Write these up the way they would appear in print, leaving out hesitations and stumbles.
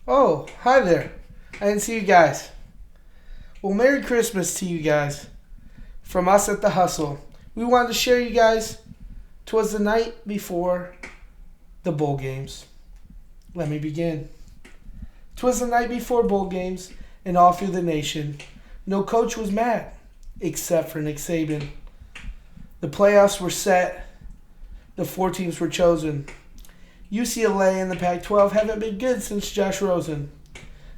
Oh, hi there. I didn't see you guys. Well, Merry Christmas to you guys. From us at The Hustle. We wanted to share you guys. 'Twas the night before the bowl games. Let me begin. 'Twas the night before bowl games, and all through the nation, no coach was mad, except for Nick Saban. The playoffs were set. The 4 teams were chosen. UCLA and the Pac-12 haven't been good since Josh Rosen.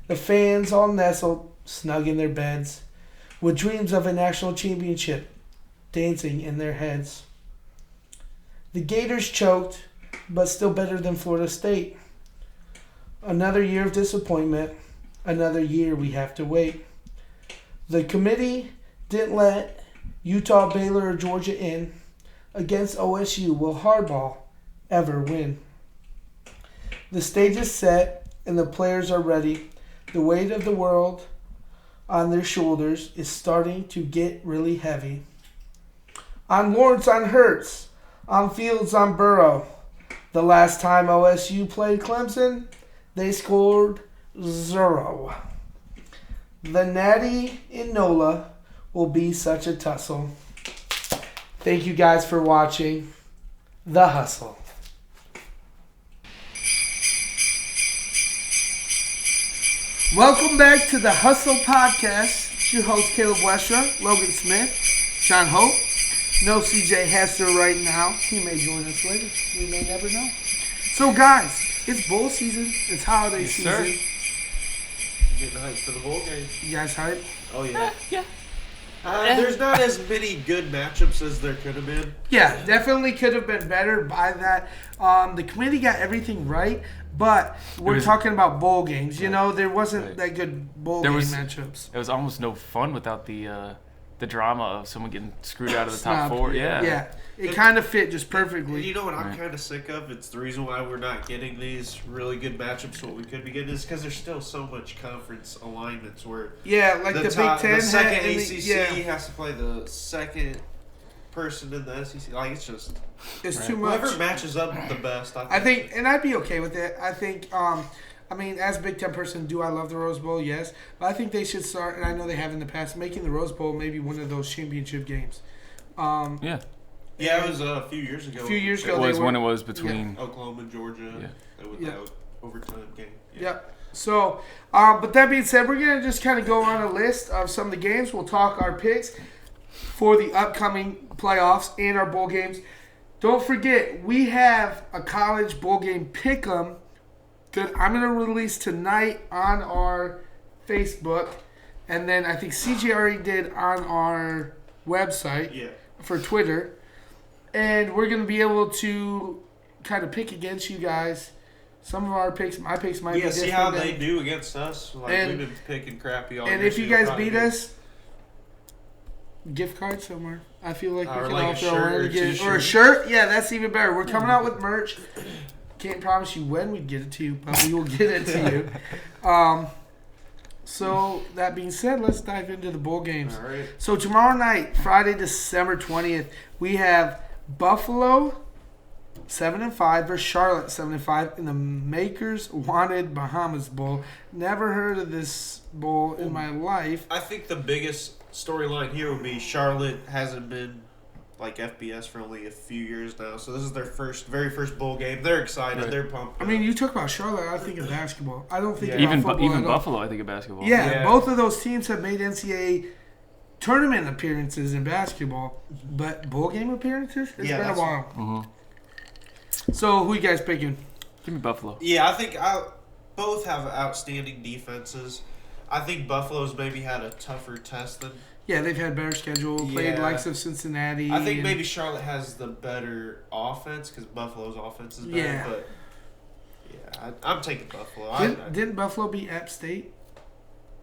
The fans all nestled, snug in their beds, with dreams of a national championship dancing in their heads. The Gators choked, but still better than Florida State. Another year of disappointment, another year we have to wait. The committee didn't let Utah, Baylor, or Georgia in. Against OSU, will Harbaugh ever win? The stage is set and the players are ready. The weight of the world on their shoulders is starting to get really heavy. On Lawrence, on Hurts, on Fields, on Burrow. The last time OSU played Clemson, they scored 0. The Natty in NOLA will be such a tussle. Thank you guys for watching The Hustle. Welcome back to the Hustle Podcast. It's your host, Caleb Westra, Logan Smith, Sean Hope. No CJ Hester right now. He may join us later. We may never know. So, guys, it's bowl season. It's holiday season. Sir. Getting hyped for the bowl game. You guys hype? Oh, yeah. Yeah. There's not as many good matchups as there could have been. Yeah, definitely could have been better by that. The committee got everything right, but we're talking about bowl games. You know, there wasn't that good bowl game matchups. It was almost no fun without the drama of someone getting screwed out of the top Snubbed. 4. Yeah. Yeah, it kind of fit just perfectly. You know what I'm kind of sick of? It's the reason why we're not getting these really good matchups. What we could be getting is because there's still so much conference alignments where like the Big Ten, the second ACC has to play the second person in the SEC. Like it's too much. Whoever matches up the best, I think, and I'd be okay with it. I think. I mean, as a Big Ten person, do I love the Rose Bowl? Yes. But I think they should start, and I know they have in the past, making the Rose Bowl maybe one of those championship games. Yeah, it was a few years ago. It was when it was between Oklahoma and Georgia. Yeah. With the overtime game. Yep. So, but that being said, we're going to just kind of go on a list of some of the games. We'll talk our picks for the upcoming playoffs and our bowl games. Don't forget, we have a college bowl game pick'em that I'm going to release tonight on our Facebook. And then I think CJ already did on our website for Twitter. And we're going to be able to kind of pick against you guys. Some of our picks, my picks might be different. See how they do against us. Like we've been picking crappy all year. And if you guys beat us, gift card somewhere. I feel like we can all throw in or a shirt. Yeah, that's even better. We're coming out with merch. Can't promise you when we get it to you, but we will get it to you. So that being said, let's dive into the bowl games. All right. So tomorrow night, Friday, December 20th, we have Buffalo 7-5 versus Charlotte 7-5 in the Makers Wanted Bahamas Bowl. Never heard of this bowl in my life. I think the biggest storyline here would be Charlotte hasn't been like FBS for only a few years now, so this is their very first bowl game. They're excited. Right. They're pumped. I mean, you talk about Charlotte, I think of basketball. I don't think about even football even at all. Buffalo, I think of basketball. Yeah, both of those teams have made NCAA tournament appearances in basketball, but bowl game appearances? It's been a while. Mm-hmm. So, who you guys picking? Give me Buffalo. Yeah, I think both have outstanding defenses. I think Buffalo's maybe had a tougher test than. Yeah, they've had better schedule, played likes of Cincinnati. I think maybe Charlotte has the better offense because Buffalo's offense is better. But I'm taking Buffalo. Didn't Buffalo beat App State?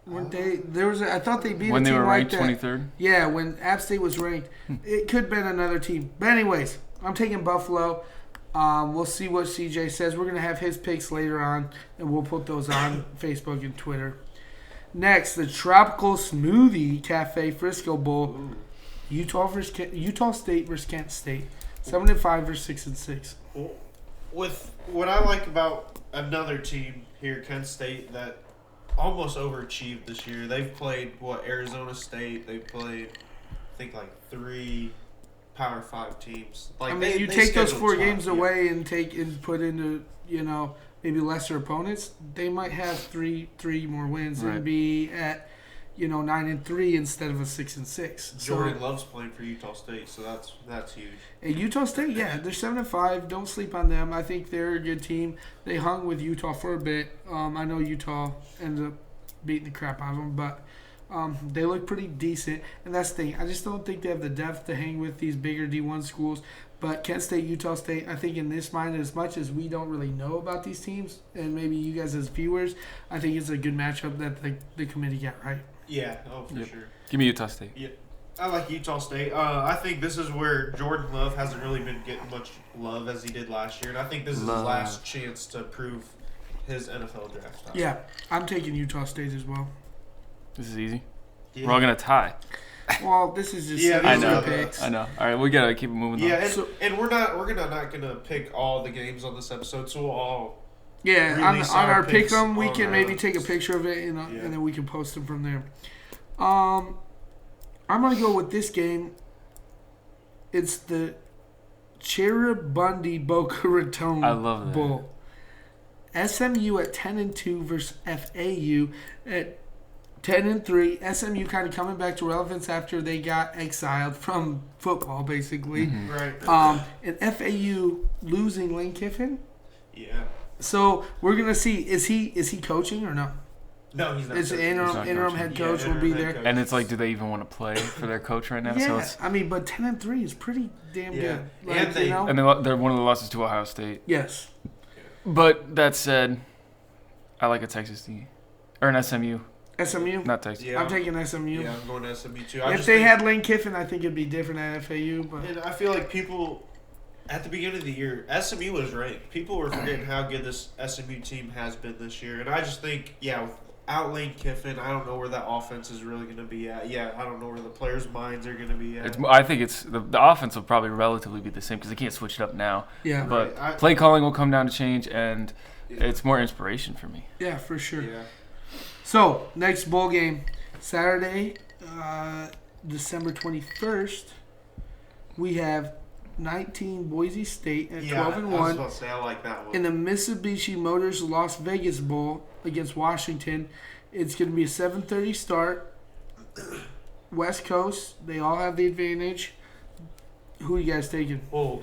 Weren't they? There was. I thought they beat when a they team were ranked like that. 23rd. Yeah, when App State was ranked, it could have been another team. But anyways, I'm taking Buffalo. We'll see what CJ says. We're gonna have his picks later on, and we'll put those on Facebook and Twitter. Next, the Tropical Smoothie Cafe Frisco Bowl. Utah State versus Kent State. 7-5 versus 6-6. with what I like about another team here, Kent State, that almost overachieved this year. They've played Arizona State. They've played, I think, like 3 Power 5 teams. Like I mean, you take those 4 games away and put into maybe lesser opponents. They might have three more wins and be at 9-3 instead of a 6-6. Jordan loves playing for Utah State, so that's huge. And Utah State, yeah, they're 7-5. Don't sleep on them. I think they're a good team. They hung with Utah for a bit. I know Utah ended up beating the crap out of them, but they look pretty decent. And that's the thing. I just don't think they have the depth to hang with these bigger D1 schools. But Kent State, Utah State, I think in this mind, as much as we don't really know about these teams, and maybe you guys as viewers, I think it's a good matchup that the committee got right. Yeah, for sure. Give me Utah State. Yeah, I like Utah State. I think this is where Jordan Love hasn't really been getting much love as he did last year, and I think this is his last chance to prove his NFL draft stock. Yeah, I'm taking Utah State as well. This is easy. Yeah. We're all going to tie. Well, this is just I know. All right, we got to keep it moving. Yeah, and we're not going to pick all the games on this episode, so we'll all on our pick 'em, we can maybe picks. take a picture of it and then we can post them from there. I'm going to go with this game. It's the Cheribundi Boca Raton Bowl. SMU at 10-2 versus FAU at 10-3. SMU kind of coming back to relevance after they got exiled from football, basically. Mm-hmm. Right. And FAU losing Lane Kiffin. Yeah. So we're gonna see is he coaching or no? No, he's not. It's an interim head coach will be there. And it's like, do they even want to play for their coach right now? Yeah, so it's, but 10-3 is pretty damn good. Like, and they're one of the losses to Ohio State. Yes. But that said, I like a Texas team or an SMU. SMU? Not Texas. Yeah, I'm taking SMU. Yeah, I'm going to SMU too. If they had Lane Kiffin, I think it'd be different at FAU. But and I feel like people at the beginning of the year, SMU was ranked. People were forgetting how good this SMU team has been this year, and I just think, without Lane Kiffin, I don't know where that offense is really going to be at. Yeah, I don't know where the players' minds are going to be at. I think it's the offense will probably relatively be the same because they can't switch it up now. Yeah, but play calling will come down to change, and it's more inspiration for me. Yeah, for sure. Yeah. So, next bowl game, Saturday, December 21st, we have 19 Boise State at 12-1. I was about to say, I like that one. In the Mitsubishi Motors Las Vegas Bowl against Washington. It's going to be a 7:30 start. West Coast, they all have the advantage. Who are you guys taking? Well,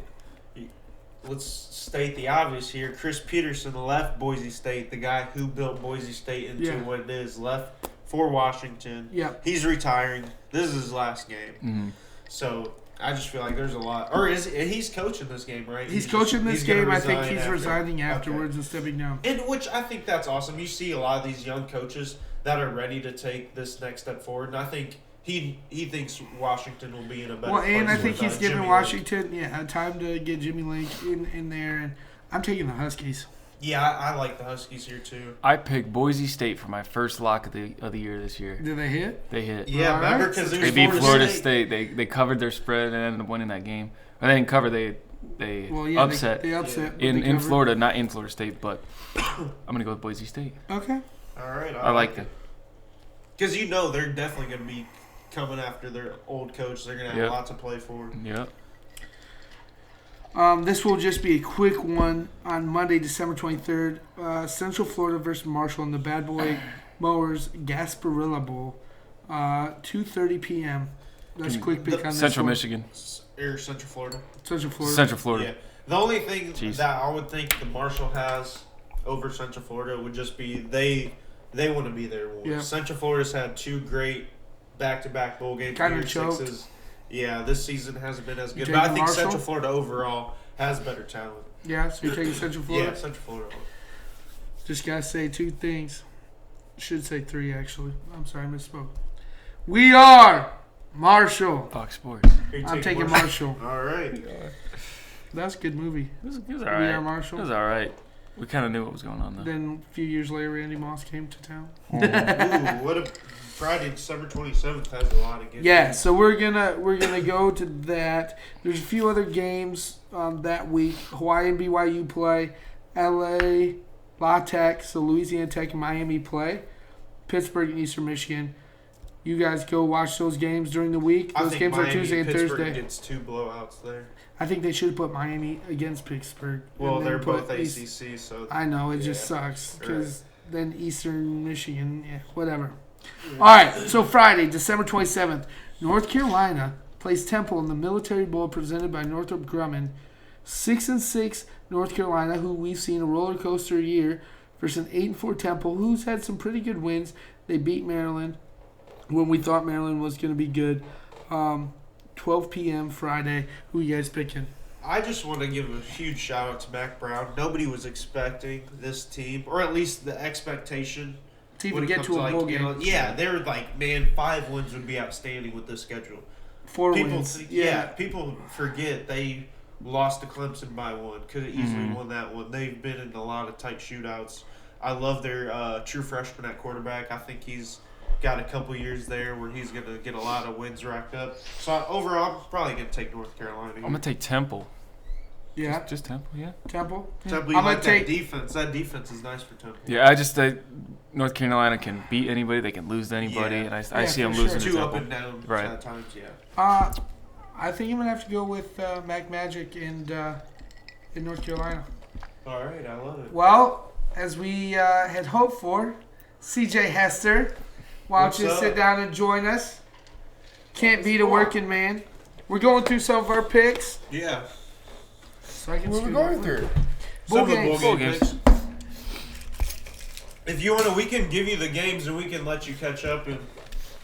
let's state the obvious here. Chris Peterson left Boise State, the guy who built Boise State into what it is, left for Washington. Yeah. He's retiring. This is his last game. Mm-hmm. So I just feel like there's a lot. Or he's coaching this game, right? He's coaching this game. I think he's resigning afterwards and stepping down. And which I think that's awesome. You see a lot of these young coaches that are ready to take this next step forward, and I think he thinks Washington will be in a better place. Well, and I think he's giving Jimmy Washington time to get Jimmy Lake in there, and I'm taking the Huskies. Yeah, I like the Huskies here too. I picked Boise State for my first lock of the year this year. Did they hit? They hit. Yeah, all remember right. because They beat Florida State. They covered their spread and ended up winning that game. Or they didn't cover. They upset. They upset in Florida, not in Florida State, but I'm gonna go with Boise State. Okay. All right, I like them because they're definitely gonna be coming after their old coach. They're gonna have a lot to play for. Yep. This will just be a quick one on Monday, December 23rd. Central Florida versus Marshall in the Bad Boy Mowers Gasparilla Bowl. 2:30 p.m. That's a quick pick on this Central one. Michigan. Or Central Florida. Central Florida. Central Florida. Yeah. The only thing that I would think the Marshall has over Central Florida would just be they want to be there more. Yeah. Central Florida's had two great back-to-back bowl games. Kind of choked. Yeah, this season hasn't been as good. You But I taking think Marshall? Central Florida overall has better talent. Yeah, so you're taking Central Florida? Yeah, Central Florida. Just got to say two things. Should say three, actually. I'm sorry, I misspoke. We are Marshall. Fox Sports. I'm taking Marshall. All right. That's a good movie. It was all We right. Are Marshall. It was all right. We kind of knew what was going on, though. Then a few years later, Randy Moss came to town. Ooh, what a Friday, December 27th has a lot of games. Yeah, so we're gonna go to that. There's a few other games that week. Hawaii and BYU play. LA, La Tech, so Louisiana Tech and Miami play. Pittsburgh and Eastern Michigan. You guys go watch those games during the week. I Those think games Miami, are Tuesday and Pittsburgh Thursday. gets 2 blowouts there. I think they should have put Miami against Pittsburgh. Well, and then they're put both East- ACC, so I know, it just Yeah, sucks because then Eastern Michigan, whatever. Yeah. All right, so Friday, December 27th, North Carolina plays Temple in the Military Bowl presented by Northrop Grumman. 6-6 North Carolina, who we've seen a roller coaster year, versus an 8-4 Temple, who's had some pretty good wins. They beat Maryland when we thought Maryland was going to be good. 12 p.m. Friday. Who you guys picking? I just want to give a huge shout out to Mac Brown. Nobody was expecting this team, or at least the expectation. To when even it get comes to a like, bowl you know, game. yeah, they were like, man, 5 wins would be outstanding with this schedule. 4 People, wins. people forget they lost to Clemson by 1. Could have easily won that one. They've been in a lot of tight shootouts. I love their true freshman at quarterback. I think he's got a couple years there where he's going to get a lot of wins racked up. So overall, I'm probably going to take North Carolina. I'm gonna take Temple. Yeah, Just Temple, yeah. Temple. Temple, you I'm like gonna that defense. That defense is nice for Temple. Yeah, I just North Carolina can beat anybody. They can lose to anybody, Yeah. and I Yeah, see them for losing sure. to Two up Temple. and down Right. at times, yeah. I think I'm gonna have to go with Mac Magic in North Carolina. All right, I love it. Well, as we had hoped for, CJ Hester, why don't What's you up? sit down and join us? Can't beat a working man. We're going through some of our picks. Yeah. So I can What are we scoot going over. through? Bowl Some of the games. bowl Bowl game games. picks. If you want to, we can give you the games and we can let you catch up. And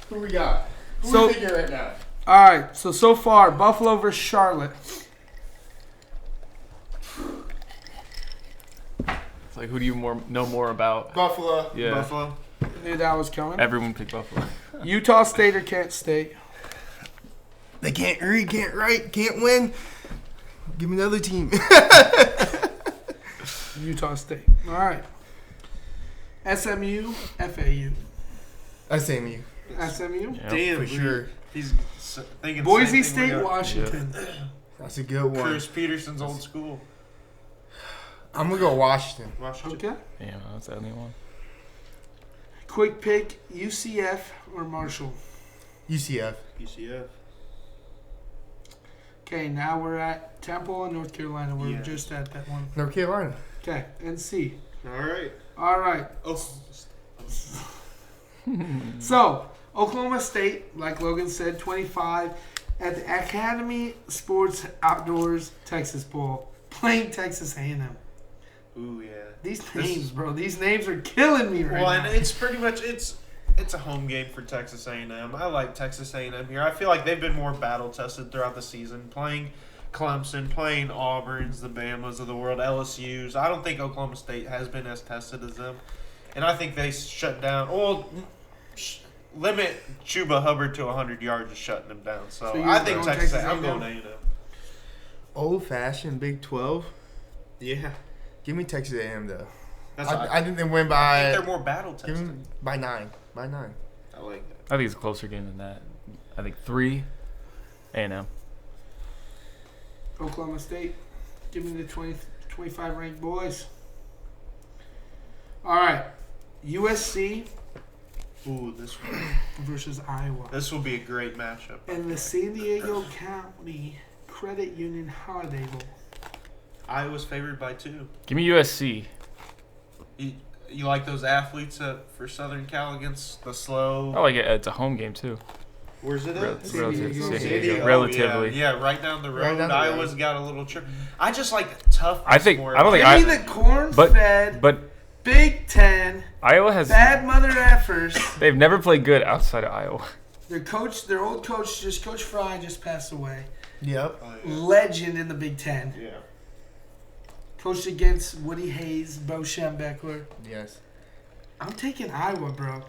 Who we got? Who So- we thinking right now? All right. So far, Buffalo versus Charlotte. It's like, who do you know more about? Buffalo. Yeah, Buffalo. Knew that was coming. everyone picked Buffalo. Utah State or Kent State? They can't read, can't write, can't win. Give me another team. Utah State. All right. SMU, FAU. SMU. SMU. Yeah. Damn, For sure. He's thinking Boise the same thing we State, got. Washington. That's a good one. Chris Peterson's old school. I'm going to go Washington. Washington. Okay. Yeah, that's the only one. Quick pick, UCF or Marshall? UCF. UCF. Okay, now we're at Temple and North Carolina. We're Yeah. just at that one. North Carolina. Okay, NC. All right. All right. Oh, So, Oklahoma State, like Logan said, 25 at the Academy Sports Outdoors Texas Bowl, playing Texas A&M. ooh yeah. These This names, is- bro. These names are killing me right Well, now. and it's pretty much it's a home game for Texas A&M. I like Texas A&M here. I feel like they've been more battle tested throughout the season, playing Clemson, playing Auburn's, the Bamas of the world, LSU's. I don't think Oklahoma State has been as tested as them, and I think they shut down. Well, limit Chuba Hubbard to 100 yards is shutting them down. So, So you're I think going Texas. Texas I'm A&M? going A&M. Old-fashioned Big 12. Yeah, Give me Texas A&M, though. that's. I think they win I think by... they're more battle Give tested. them by 9. By 9. I like that. I think it's a closer game than that. I think 3 A&M. Oklahoma State, give me the 25 ranked boys. All right, USC Ooh, this versus Iowa. will be a great matchup. And the San Diego County Credit Union Holiday Bowl. Iowa's favored by 2. Give me USC. You like those athletes for Southern Cal against the slow? I like it. It's a home game too. Where's it at? San Diego. San San Diego. Oh, Relatively. Yeah, right down the road. Right down the Iowa's road. got a little trip. I just like the toughness. I think more. I don't think Give me I. the corn-fed But Big Ten Iowa has. bad mother effers. They've never played good outside of Iowa. Their old coach, Coach Fry, just passed away. Yep. Oh, yeah. Legend in the Big Ten. Yeah. Coached against Woody Hayes, Bo Schembechler. Yes. I'm taking Iowa, bro.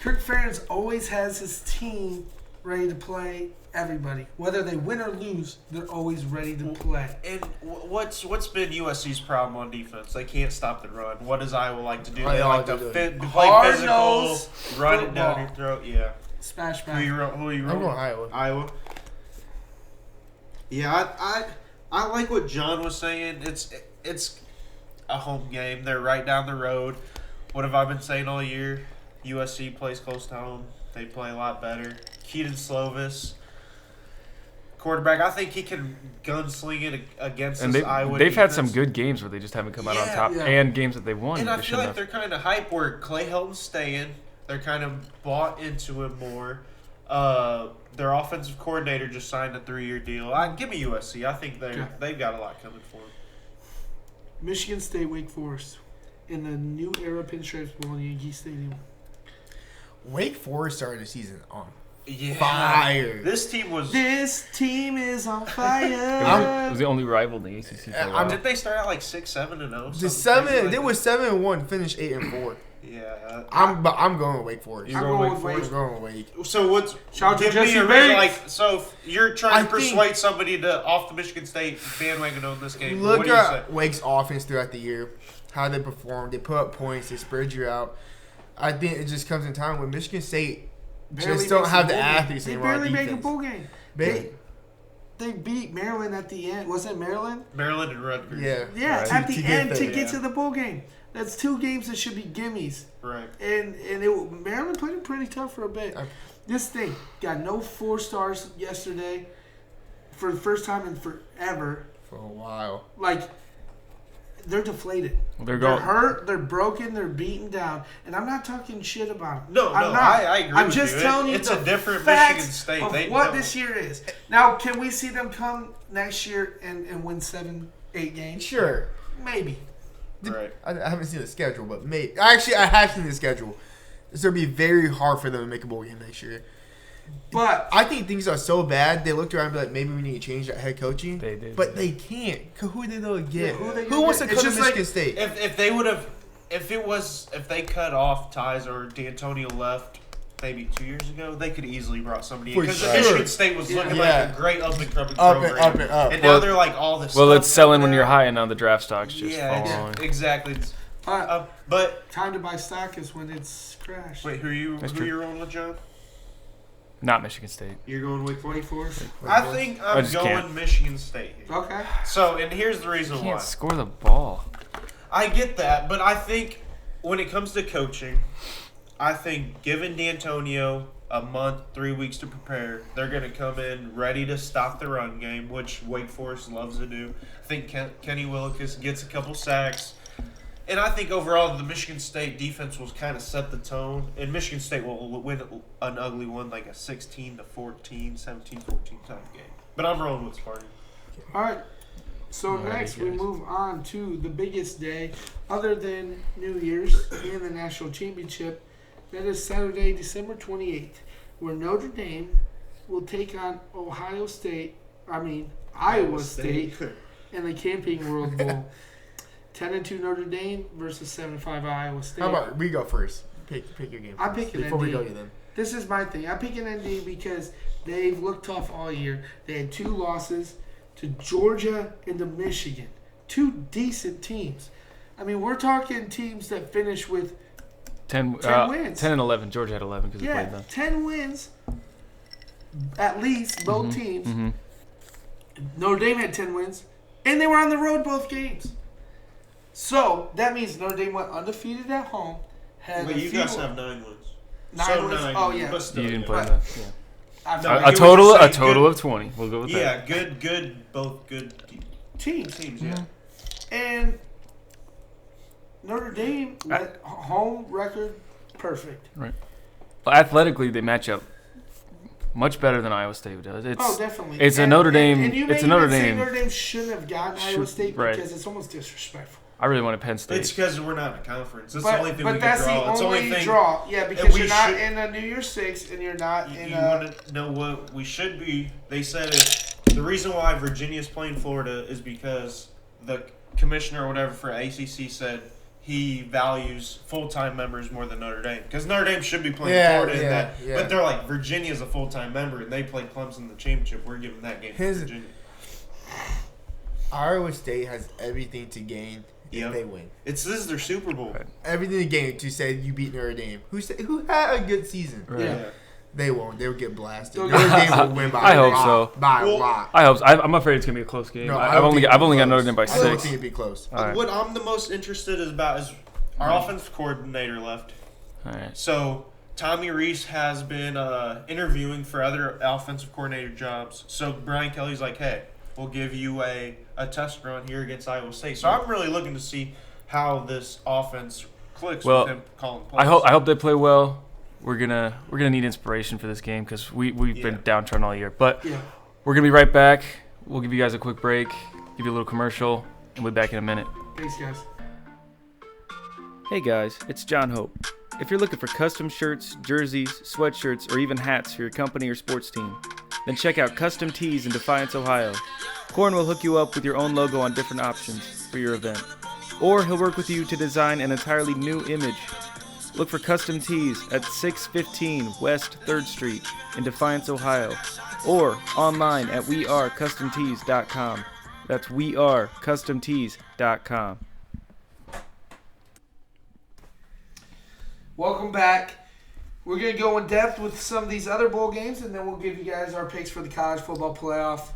Kirk Ferentz always has his team ready to play everybody. Whether they win or lose, they're always ready to play. And what's been USC's problem on defense? They can't stop the run. What does Iowa like to do? Oh, They yeah, like they to do. play physical, Hard-nosed run it down football. your throat. Yeah. Smash Who back. you I'm going rolling? Iowa. Iowa. Yeah, I like what John was saying. It's a home game. They're right down the road. What have I been saying all year? USC plays close to home. They play a lot better. Keaton Slovis, quarterback. I think he can gunsling it against And this Iowa they've had some defense. good games where they just haven't come out on Yeah. top, Yeah. and games that they won. And they I feel shouldn't like have. they're kind of hype where Clay Helton's staying. They're kind of bought into him more. Their offensive coordinator just signed a 3-year deal. Give me USC. I think they've got a lot coming for them. Michigan State, Wake Forest, in the new era Pinstripes Bowl in Yankee Stadium. Wake Forest started the season on Yeah. fire. This team was. This team is on fire. It was the only rival in the ACC for a while. Did they start out like 6-7-0? The 7, they were 7-1, finished 8-4. Yeah. I'm going with Wake Forest. I'm going with I'm Wake. going with Wake. So what's? Shout out to give me Jesse a reason, Bates. so if you're trying I to think- persuade somebody to off the Michigan State bandwagon on this game. Look what do you say? at Wake's offense throughout the year, how they perform. They put up points. They spread you out. I think it just comes in time when Michigan State just don't makes have a the bowl game. athletes They anymore on barely make a defense. bowl game. They- They beat Maryland at the end. Was it Maryland? Maryland and Rutgers. Yeah. Yeah, Right. at the To get end there, to yeah. get to the bowl game. That's 2 games that should be gimmies. Right. And Maryland played them pretty tough for a bit. Okay. This thing got no 4 stars yesterday for the first time in forever. For a while. Like, they're deflated. They're They're going. hurt, they're broken, they're beaten down. And I'm not talking shit about them. No, I'm no, not. I agree I'm with just you. telling you It's the a different facts Michigan State. of They what know. this year is. Now, can we see them come next year and win 7-8 games? Sure. Maybe. Right. I haven't seen the schedule, but actually, I have seen the schedule. It's going to be very hard for them to make a bowl game next year. But I think things are so bad, they looked around and be like, maybe we need to change that head coaching. They did. But they can't. 'Cause who are they going to get? Yeah, who they Who gonna wants get? to It's come to just like- Michigan State? If they would have, if they cut off ties or D'Antonio left maybe 2 years ago, they could easily brought somebody in For because sure. Michigan State was looking Yeah. like a great up and coming Up and program, up and up. and Well- now they're like all this. Well, stuff it's selling when now. you're high, and now the draft stock's just Yeah, falling. exactly. But time to buy stock is when it's crashed. wait, who That's you true. rolling with, John? Not Michigan State. You're going Wake Forest. Wake Forest. I think I I'm just going can't. Michigan State here. Okay. So, and here's the You reason why. can't score the ball. I get that, but I think when it comes to coaching, I think giving D'Antonio a month, 3 weeks to prepare, they're going to come in ready to stop the run game, which Wake Forest loves to do. I think Kenny Willekes gets a couple sacks. And I think overall the Michigan State defense will kind of set the tone. And Michigan State will win an ugly one, like a 16-14, 17-14 type game. But I'm rolling with Sparty. All right. So Alrighty, next we guys. move on to the biggest day other than New Year's and the national championship. That is Saturday, December 28th, where Notre Dame will take on Iowa State in the Camping World Bowl. 10-2 Notre Dame versus 7-5 Iowa State. How about we go first? Pick your game. I'm first picking before we ND. go to them. This is my thing. I'm picking ND because they've looked tough all year. They had 2 losses to Georgia and to Michigan. 2 decent teams. I mean, we're talking teams that finish with 10 wins. 10 and 11. Georgia had 11 because they played them. 10 wins at least, both teams. Mm-hmm. Notre Dame had 10 wins, and they were on the road both games. So that means Notre Dame went undefeated at home. Had But a you few- guys have 9 wins. 9 wins. Oh yeah, But still, You didn't yeah. play But- them. Yeah. I've- No, A you were total just saying good- of 20. We'll go with Yeah, that. both good teams. teams, yeah. And Notre Dame home record perfect. Well, athletically, they match up much better than Iowa State does. Oh, definitely. it's a Notre Dame- And you may it's a Notre even say Dame- Notre Dame shouldn't have gotten Iowa State right. because it's almost disrespectful. I really wanted Penn State. It's because we're not in a conference. That's But, the only thing we can that's draw. the It's only thing. draw. Yeah, And because we you're not should- in a New Year's 6 and you're not You, in you a. want to know what we should be? They said it. The reason why Virginia's playing Florida is because the commissioner or whatever for ACC said he values full-time members more than Notre Dame. Because Notre Dame should be playing Florida in that. yeah. But they're like, Virginia's a full-time member, and they played Clemson in the championship. We're giving that game to Virginia. Iowa State has everything to gain if they win. This is their Super Bowl. Right. Everything to gain to say you beat Notre Dame. Who had a good season? Right. Yeah. They won't. They'll get blasted. They'll Notre Dame will win by I a hope lot. so. By a Well, lot. I hope so. I'm afraid it's gonna be a close game. No, I I've don't only think got it'll be Notre Dame by close. I don't 6. think it'd be close. All right. What I'm the most interested about is our offensive coordinator left. All right. So Tommy Rees has been interviewing for other offensive coordinator jobs. So Brian Kelly's like, hey, we'll give you a test run here against Iowa State. So I'm really looking to see how this offense clicks Well, with him calling plays. I hope they play well. We're gonna need inspiration for this game because we've been downtrodden all year. But Yeah. we're gonna be right back. We'll give you guys a quick break, give you a little commercial, and we'll be back in a minute. Thanks, guys. Hey guys, it's John Hope. If you're looking for custom shirts, jerseys, sweatshirts, or even hats for your company or sports team, then check out Custom Tees in Defiance, Ohio. Corn will hook you up with your own logo on different options for your event. Or he'll work with you to design an entirely new image. Look for Custom Tees at 615 West 3rd Street in Defiance, Ohio. Or online at wearecustomtees.com. That's wearecustomtees.com. Welcome back. We're going to go in depth with some of these other bowl games, and then we'll give you guys our picks for the college football playoff.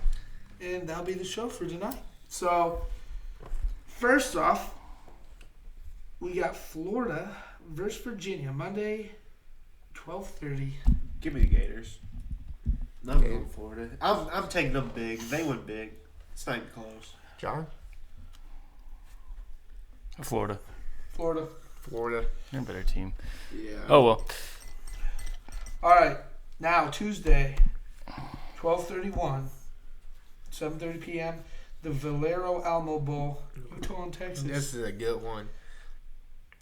And that'll be the show for tonight. So, first off, we got Florida versus Virginia, Monday, 12:30. Give me the Gators. I'm going Florida. I'm taking them big. They win big. It's not even close. John? Florida. Florida. Florida. They're a better team. Yeah. Oh, well. All right. Now, Tuesday, 12:31, 7:30 p.m., the Valero Alamo Bowl, Utuado, Texas. This is a good one.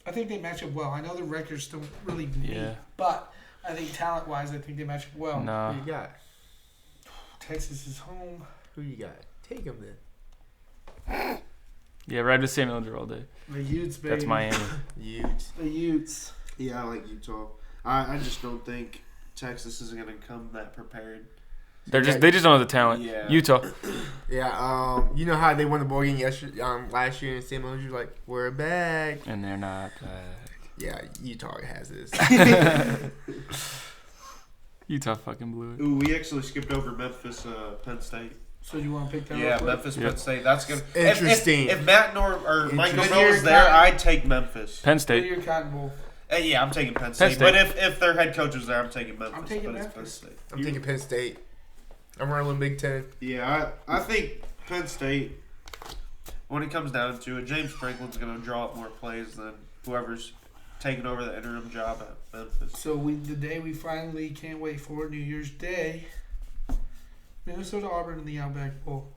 I think they match up well. I know the records don't really meet, Yeah. but I think talent-wise, I think they match up well. Nah. Who you got? Texas is home. Who you got? Take them then. Yeah, ride with Samuel Elder all day. The Utes, baby. That's Miami. Utes. The Utes. Yeah, I like Utah. I just don't think Texas is going to come that prepared. They just don't have the talent. Yeah. Utah. Yeah, you know how they won the bowl game last year and Sam was like, we're back. And they're not back. Yeah, Utah has this. Utah fucking blew it. Ooh, we actually skipped over Memphis, Penn State. So you want to pick that Yeah, up? Memphis, Yeah. Penn State. That's good. Interesting. If Matt or Mike Interesting. Norvell was there, I'd take Memphis. Penn State. State. Your Cotton Bowl. Yeah, I'm taking Penn State. State. But if their head coach was there, I'm taking Memphis. I'm taking but it's Memphis. Penn State. I'm taking Penn State. I'm rolling Big Ten. Yeah, I think Penn State, when it comes down to it, James Franklin's going to draw up more plays than whoever's taking over the interim job at Memphis. So the day we finally can't wait for, New Year's Day, Minnesota Auburn in the Outback Bowl.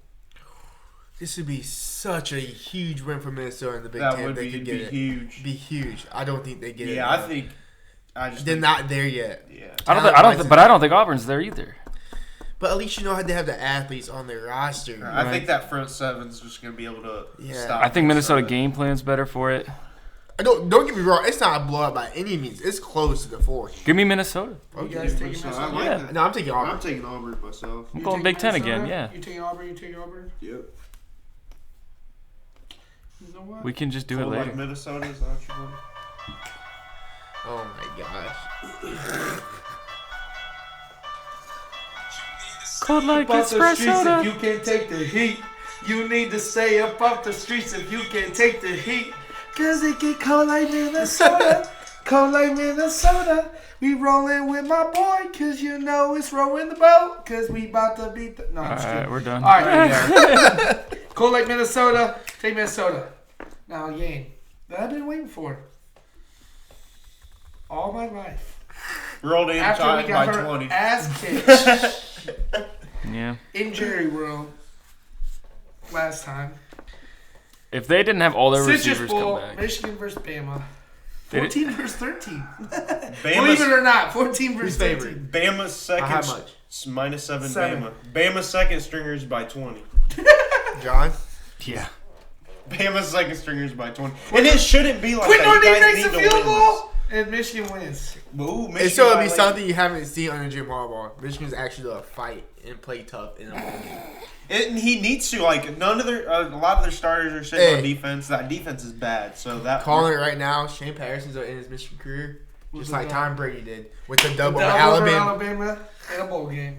This would be such a huge win for Minnesota in the Big That Ten. would They be, could get it. huge. Be huge. I don't think they get it. Yeah, I think. they're think, not there yet. Yeah. I don't think Auburn's there either. But at least you know how they have the athletes on their roster. I think that front seven's just going to be able to stop. I think Minnesota game plan's better for it. Don't get me wrong. It's not a blowout by any means. It's close to the fourth. Give me Minnesota. You guys taking So I Minnesota? like Yeah. that. No, I'm taking Auburn. I'm taking Auburn myself. I'm You going taking Big Ten Minnesota? again, yeah. You taking Auburn? You taking Auburn? Yep. You know what? We can just do it So like later. Minnesota is that what you want? Oh my gosh. Cold like Up off the streets if espresso. you can't take the heat. You need to stay up off the streets if you can't take the heat. Cause it get cold like Minnesota. Cold like Minnesota. We rolling with my boy. Cause you know it's rowing the boat. Cause we about to beat the... No, I'm just Alright, kidding. we're done. Alright, cold like Minnesota. Take Minnesota. Now a game that I've been waiting for. All my life. Rolled in After we time got by her 20. ass kicked Yeah. in Jerry World last time. If they didn't have all their Citrus receivers Bowl, come back. Michigan versus Bama. They 14 versus 13. Believe it Bama's, or not, 14 versus Who's 13. favored? Bama's By how second, much? -7 7. Bama. Bama's second stringers by 20. John? Yeah. Bama's second stringers by 20. And it shouldn't be like Quinn that. You Nordine guys makes a need to field win goal, and Michigan wins. this. Ooh, And Michigan so it'll by be like- something you haven't seen under Jim Harbaugh. Michigan's actually a fight and play tough in a bowl game. And he needs to, like, none of their, a lot of their starters are sitting on Hey. defense. That defense is bad. So that. Calling it right now, Shane Patterson's in his Michigan career, Who's just the like guy? Tom Brady did with the double Double over over Alabama. Alabama in a bowl game.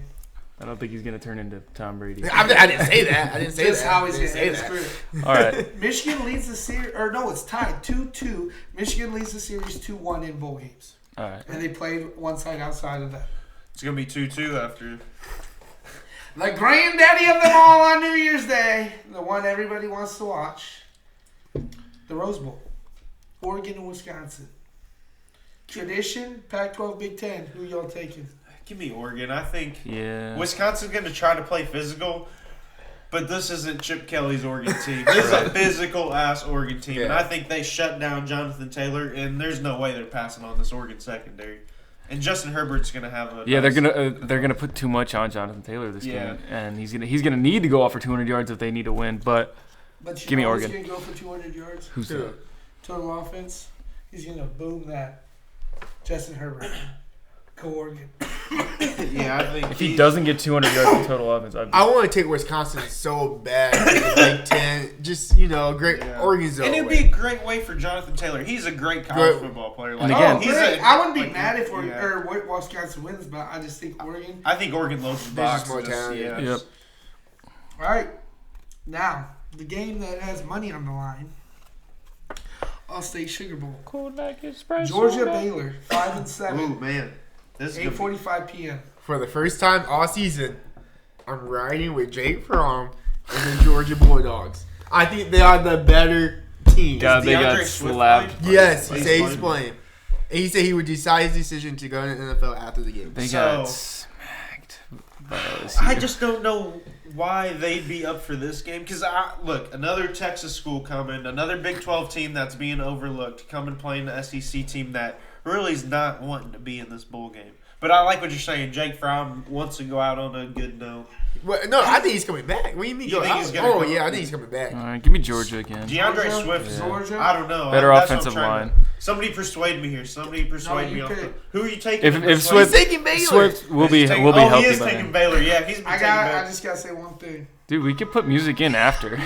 I don't think he's gonna turn into Tom Brady. I didn't say that. I didn't say That's that. how I he's didn't going to say end his that. career. All right. Michigan leads the series, or no, it's tied 2-2. Michigan leads the series 2-1 in bowl games. All right. And they played one side outside of that. It's going to be 2-2 after. The granddaddy of them all on New Year's Day, the one everybody wants to watch, the Rose Bowl, Oregon and Wisconsin. Tradition, Pac-12, Big Ten. Who y'all taking? Give me Oregon. I think Yeah. Wisconsin's going to try to play physical, but this isn't Chip Kelly's Oregon team. This is a physical-ass Oregon team, and Yeah. I think they shut down Jonathan Taylor, and there's no way they're passing on this Oregon secondary. And Justin Herbert's going to have a Yeah, nice- they're gonna put too much on Jonathan Taylor this Yeah. game, and he's gonna need to go off for 200 yards if they need to win. But But you Give me know Oregon. He's going to go for 200 yards who's Dude. that? total offense. He's going to boom that. Justin Herbert. Go Oregon. Yeah, I think If he doesn't get 200 yards in total offense, I want to take Wisconsin so bad. In the Big Ten, just great. Yeah. Oregon's And it'd be a great way for Jonathan Taylor. He's a great college Good. football player. And again- he's Great. a- I wouldn't be like, mad if yeah. Wisconsin wins, but I just think Oregon. I think Oregon loads the There's box. just more and just- talent. yeah. Yep. All right. Now, the game that has money on the line. All-State Sugar Bowl. Georgia Baylor, 5-7, Ooh, man. This is gonna be- 8:45 p.m. For the first time all season, I'm riding with Jake Fromm and the Georgia Bulldogs. I think they are the better team. God, they got DeAndre Swift slapped. playing? Yes, he He's said he's playing. playing. And he said he would decide his decision to go in the NFL after the game. They So- got smacked by LSU. I just don't know why they'd be up for this game. Because, look, another Texas school coming, another Big 12 team that's being overlooked, coming playing the SEC team that really is not wanting to be in this bowl game. But I like what you're saying. Jake Fromm wants to go out on a good note. Well, no, I think he's coming back. What do you mean? You go think out? he's gonna Oh go- yeah, I think he's coming back. All right, give me Georgia again. DeAndre Georgia? Swift, Yeah. Georgia? I don't know. Better That's what I'm offensive trying to- line. Somebody persuade me here. Somebody persuade No, me. you Off pick. Who are you taking? If to if persuade Swift me? taking Baylor. Swift will be He's taking- healthy he is by taking then. Baylor. Yeah, he's been I taking Baylor. just gotta say one thing. Dude, we could put music in after.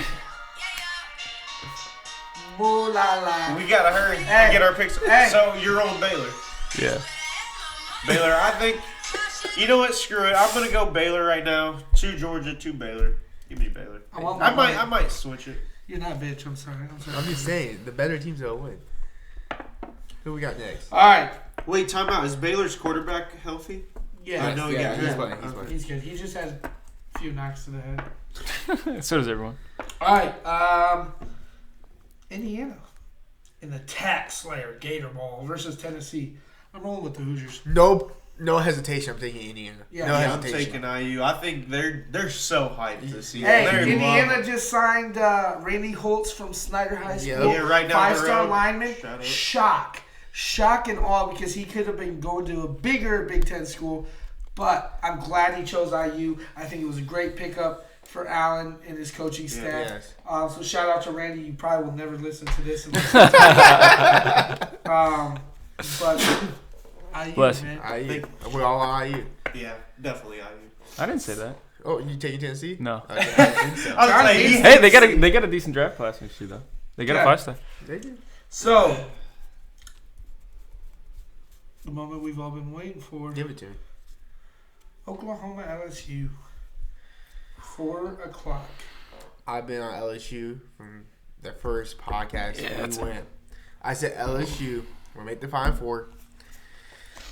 Moo la la. We gotta hurry Hey. and get our picks. Hey. So you're on Baylor. Yeah. Baylor, I think. You know what? Screw it. I'm gonna go Baylor right now. 2 Georgia, 2 Baylor. Give me Baylor. I want my money. I might switch it. You're not bitch. I'm sorry. I'm just saying, the better teams will win. Who we got next? All right. Wait, time out. Is Baylor's quarterback healthy? Yeah. I know he got he's hurt. playing. He's playing. He's good. He just had a few knocks to the head. So does everyone. All right. Indiana in the Tax Slayer Gator Bowl versus Tennessee. I'm rolling with the Hoosiers. No hesitation. I'm taking Indiana. Yeah. no Yeah, I'm hesitation. taking IU. I think they're so hyped this season. Hey, They're Indiana loved. just signed Randy Holtz from Snyder High School. Yeah. Yeah, right down the 5-star road. lineman. Shout out. Shock and awe because he could have been going to a bigger Big Ten school. But I'm glad he chose IU. I think it was a great pickup for Allen and his coaching staff. Yes. So shout out to Randy. You probably will never listen to this. But IU, Bless you. man. IU. We're all on IU. Yeah, definitely IU. I didn't say that. Oh, you taking Tennessee? No. Okay, I think so. I was like, Hey, they got a decent draft class next year though. They got Yeah. a 5-star. They do. So, the moment we've all been waiting for. Give it to me. Oklahoma LSU. 4 o'clock. I've been on LSU from the first podcast Yeah, when that's- we went. I said LSU will make the Final Four.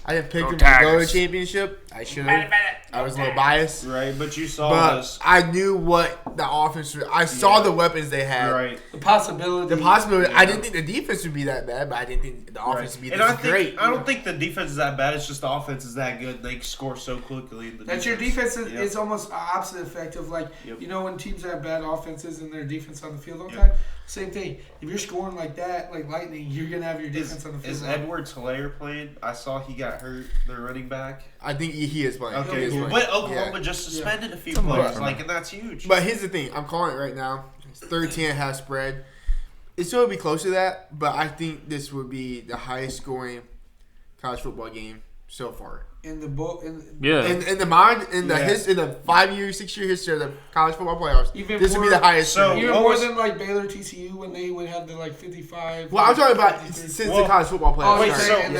I didn't pick Go them to go to the Tigers. championship. I should have. I was a little biased. right, but you saw But this. I knew what the offense was. I saw Yeah. the weapons they had. Right. The possibility. The possibility. Yeah. I didn't think the defense would be that bad, but I didn't think the offense would be And this I think great. I don't think the defense is that bad. It's just the offense is that good. They score so quickly. That your defense is, Yep. is almost opposite effective. Like, Yep. you know, when teams have bad offenses and their defense on the field all the Yep. time, same thing. If you're scoring like that, like lightning, you're going to have your defense on the field. Is Edwards Hilaire playing? I saw he got hurt. Their running back. I think he is playing. He Okay, is cool. playing. But Oklahoma Yeah. just suspended a few Somewhat. players, like, and that's huge. But here's the thing. I'm calling it right now. It's 13.5 spread. It's going to be close to that, but I think this would be the highest scoring college football game so far. In the book, In the 5-year, 6-year history of the college football playoffs, Even this would be more- the highest. So- scoring. even what more was- than like Baylor TCU when they would have the like 55. Well, I'm talking about 53. since Well- the college football playoffs. Oh, Wait,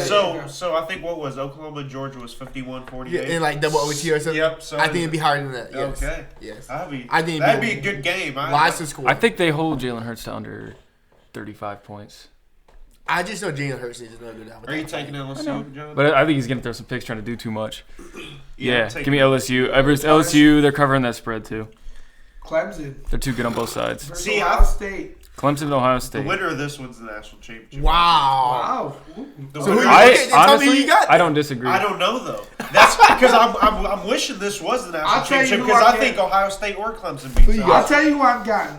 sorry. so I think what was Oklahoma and Georgia was 51-48. in like double OT or something. Yep. So I think it'd be higher than that. Yes. Okay. Yes. I think it'd that'd be a good game. Lots of score. I think they hold Jalen Hurts to under 35 points. I just know Jalen Hurts is no good. Are you taking LSU, John? But I think he's going to throw some picks trying to do too much. Yeah, I'm taking- give me LSU. LSU, they're covering that spread too. Clemson They're too good on both sides. versus See, Ohio State. Clemson and Ohio The State. winner of this wins the national championship. Wow. Wow. Ooh. The So who winner- you- Okay, then tell me who honestly, you got I don't disagree. I don't know though. That's because I'm wishing this was the national I'll tell you championship who because I I think get. Ohio State or Clemson beats Who you us. I'll tell you who I've gotten.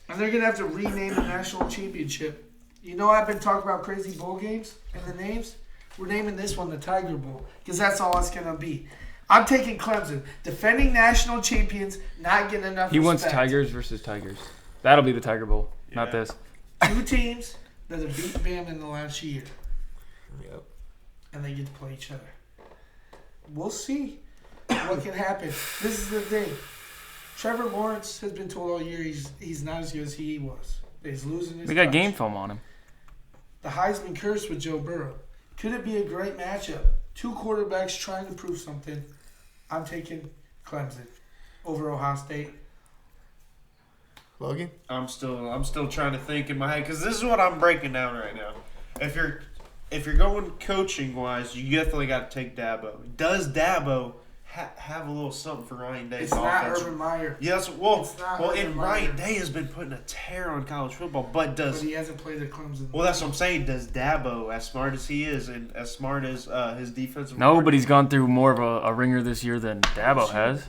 And they're going to have to rename the national championship. You know, I've been talking about crazy bowl games and the names. We're naming this one the Tiger Bowl because that's all it's going to be. I'm taking Clemson. Defending national champions, not getting enough He wants respect. Tigers versus Tigers. That'll be the Tiger Bowl, not Yeah. this. Two teams that have beat Bama in the last year. Yep. And they get to play each other. We'll see what can happen. This is the thing. Trevor Lawrence has been told all year he's not as good as he was. He's losing his They got touch. game film on him. The Heisman curse with Joe Burrow. Could it be a great matchup? Two quarterbacks trying to prove something. I'm taking Clemson over Ohio State. Logan? I'm still trying to think in my head because this is what I'm breaking down right now. If you're going coaching wise, you definitely got to take Dabo. Does Dabo have a little something for Ryan Day's It's not offense? Urban Meyer, Yes, It's not and Urban Ryan Meyer. Day has been putting a tear on college football, but but he hasn't played at Clemson. well, that's what I'm saying. Does Dabo, as smart as he is and as smart as his defensive No, but he's gone through more of a ringer this year than Dabo has.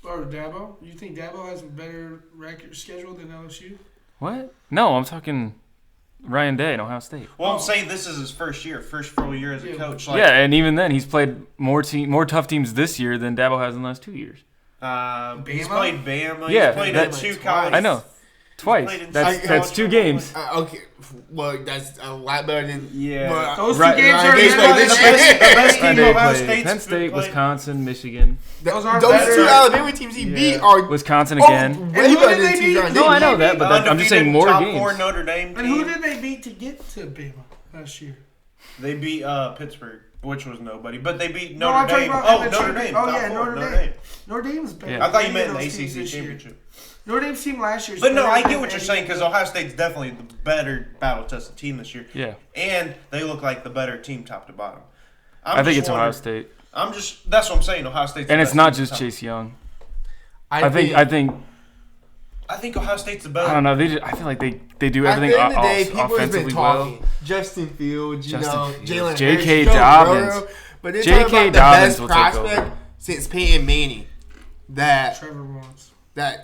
Or Dabo? You think Dabo has a better record schedule than LSU? What? No, I'm talking Ryan Day in Ohio State. Well, I'm saying this is his first full year as a Yeah. coach. Like, Yeah, and even then, he's played more tough teams this year than Dabo has in the last 2 years. He's Bama? played Bama. Yeah, he's played in that's 2 twice. college. I know. Twice. played in That's college that's 2 football. games. Okay. Well, that's a lot better than. Yeah. But, Those two Right, games Ryan are Day's better played than this the best Ryan team Day Ohio played State's Penn State, played. Wisconsin, Michigan, Those are those better. two Alabama teams he beat Yeah. are Wisconsin again. way who better did than they teams beat? Ryan No, Day I know beat. that, but I'm just saying Undefeated more top games. 4 Notre Dame team. And who did they beat to get to Bama last year? They beat Pittsburgh, which was nobody, but they beat No, I'm Notre talking Dame. about Oh, in the Notre Dame. championship. Oh, top yeah, 4, Notre Dame. Notre Dame's better. Yeah. I thought you than meant any the of those teams ACC this year. championship. Notre Dame's team last year. But no, I get what you're saying because Ohio State's definitely the better battle-tested team this year. Yeah, And they look like the better team top to bottom. I think it's Ohio wondering- State, that's what I'm saying. Ohio State's and the it's best not team just top. Chase Young. I I think I think Ohio State's the better. I don't know. I feel like they do At everything the end of the day, people have been offensively well. talking. Justin Fields, Justin Jalen Fields, Hurts, J.K. Joe Dobbins. Burrow, but they're J.K. talking about the Dobbins best will take prospect over. since Peyton Manning. That Trevor Lawrence.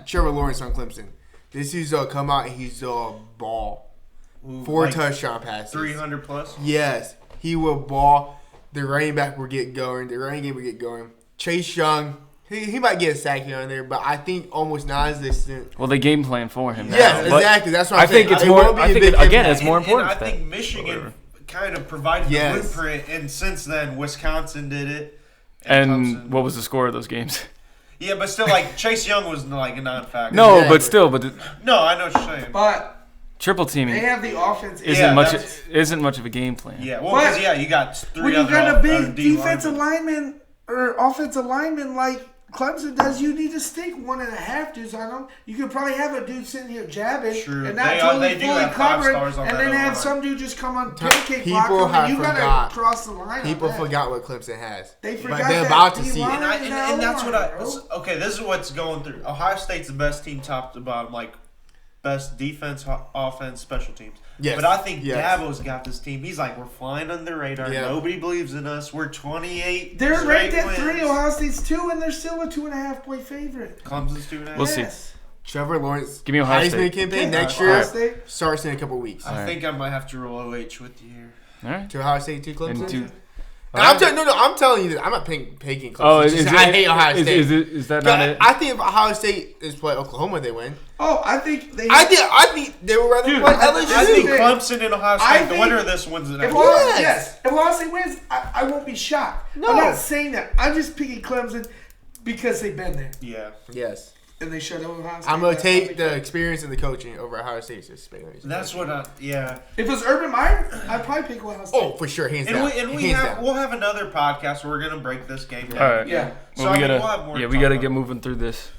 Trevor Lawrence on Clemson. This is come out and he's a ball. Ooh, 4 like touchdown passes. 300 plus. Yes, he will ball. The running back will get going. The running game will get going. Chase Young, he might get a sack here and there, but I think almost non-existent. Well, they game plan for him. Yes, now, but exactly. That's what I I'm saying. think it's It more. won't be I a think big again, impact. it's more important. And I think for Michigan whatever. kind of provided Yes. the blueprint, and since then Wisconsin did it. And Clemson. what was the score of those games? Yeah, but still, like Chase Young was like a non-factor. No, Exactly. but still, No, I know what you're saying. But triple they teaming have the offense. Yeah, isn't much of a game plan. Yeah, well, But because you got 3 when you other got a other big D defensive linemen. lineman or offensive lineman like Clemson does, you need to stick 1.5 dudes on them. You could probably have a dude sitting here jabbing True. and not They totally do fully have 5 covered, stars on and that then have O-line. some dude just come on pancake block People them, have and you forgot. gotta cross the line. People on that. forgot what Clemson has. They forgot but they're that about to D see it. line. And that's what bro. okay, this is what's going through. Ohio State's the best team top to bottom, like best defense, offense, special teams. Yes. But I think Yes. Dabo's got this team. He's like, we're flying under the radar. Yeah. Nobody believes in us. We're 28. They're straight ranked at wins. 3. Ohio State's 2, and they're still a 2.5-point favorite. Clemson's 2.5. We'll see. Yes. Trevor Lawrence, Give me Ohio Heisman State. campaign Yeah, next Ohio year State. starts in a couple weeks. I think I might have to roll OH with you here. All right. To Ohio State, to Clemson. And two. I'm telling you that I'm not picking Clemson. Oh, I hate Ohio State. Is that not it? I think if Ohio State is play Oklahoma, they win. Oh, I think they. I think they would rather play LSU. I think Clemson and Ohio I State, the think winner of this wins the next If one. Ohio State wins, I won't be shocked. No. I'm not saying that. I'm just picking Clemson because they've been there Yeah. Yes. and they shut up Ohio State. I'm going to That's take not the big. experience and the coaching over Ohio State's experience. That's what yeah. If it was Urban Meyer, I'd probably pick Ohio State. Oh, for sure. Hands And down. we'll have another podcast where we're going to break this game down. All right. Yeah. So Well, I we mean, gotta. we'll have more Yeah, to we talk gotta about. get moving through this.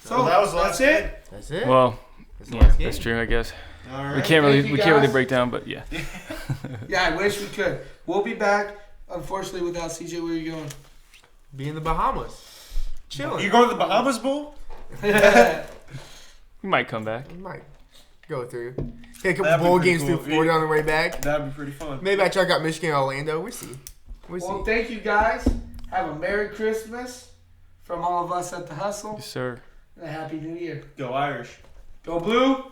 So Well, that was the that's last it. game. That's it. Well, That's the yeah, last game. that's true. I guess All right. we Thank you, can't really guys. break down, but yeah. Yeah, I wish we could. We'll be back. Unfortunately, without CJ, where are you going? Be in the Bahamas. Chilling. You going to the Bahamas Bowl? We might come back. We might go through. Take a That'd couple be bowl pretty games cool. through Florida on the way back. That'd be pretty fun. Maybe I check out Michigan, Orlando. We'll see. Well, thank you guys. Have a Merry Christmas from all of us at the Hustle Yes, sir. and a Happy New Year. Go Irish. Go Blue.